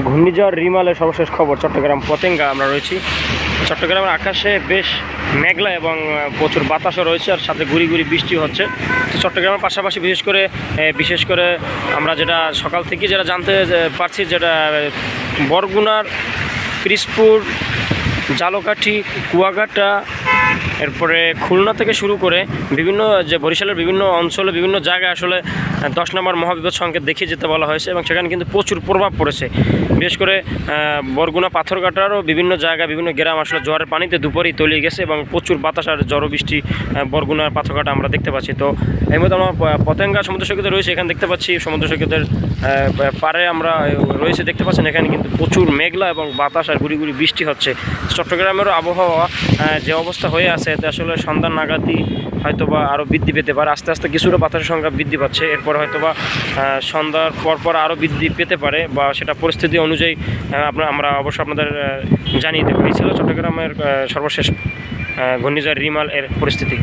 ঘূর্ণিঝড় রিমালের সর্বশেষ খবর। চট্টগ্রাম পতেঙ্গা আমরা রয়েছি। চট্টগ্রামের আকাশে বেশ মেঘলা এবং প্রচুর বাতাসও রয়েছে, আর সাথে গুড়ি গুড়ি বৃষ্টি হচ্ছে। তো চট্টগ্রামের পাশাপাশি বিশেষ করে আমরা যেটা সকাল থেকে যেটা জানতে পারছি, যেটা বরগুনার পিরিজপুর, জালকাঠি, কুয়াকাটা, এরপরে খুলনা থেকে শুরু করে বিভিন্ন যে বরিশালের বিভিন্ন অঞ্চলে বিভিন্ন জায়গায় আসলে 10 নম্বর মহাবিপদ সংকেত দেখিয়ে যেতে বলা হয়েছে, এবং সেখানে কিন্তু প্রচুর প্রভাব পড়েছে। বিশেষ করে বরগুনা পাথরঘাটারও বিভিন্ন জায়গায় বিভিন্ন গ্রাম আসলে জোয়ারের পানিতে দুপুরেই তলিয়ে গেছে, এবং প্রচুর বাতাস আর ঝড় বৃষ্টি বরগুনার পাথরঘাটা আমরা দেখতে পাচ্ছি। তো এই মধ্যে আমরা পতেঙ্গা সমুদ্র সৈকতে রয়েছে, এখানে দেখতে পাচ্ছি সমুদ্র সৈকতের পাড়ে আমরা রয়েছে, দেখতে পাচ্ছেন এখানে কিন্তু প্রচুর মেঘলা এবং বাতাস আর গুড়ি গুড়ি বৃষ্টি হচ্ছে। চট্টগ্রামেরও আবহাওয়া যে অবস্থা হয়ে আছে, এতে আসলে সন্ধ্যার নাগাদই হয়তোবা আরও বৃদ্ধি পেতে পারে। আস্তে আস্তে কিছুটা বাতাসের সংখ্যা বৃদ্ধি পাচ্ছে, এরপর হয়তোবা সন্ধ্যার পর আরও বৃদ্ধি পেতে পারে, বা সেটা পরিস্থিতি অনুযায়ী আমরা অবশ্যই আপনাদের জানিয়ে দেবো। এই ছিল চট্টগ্রামের সর্বশেষ ঘূর্ণিঝড় রিমাল এর পরিস্থিতি।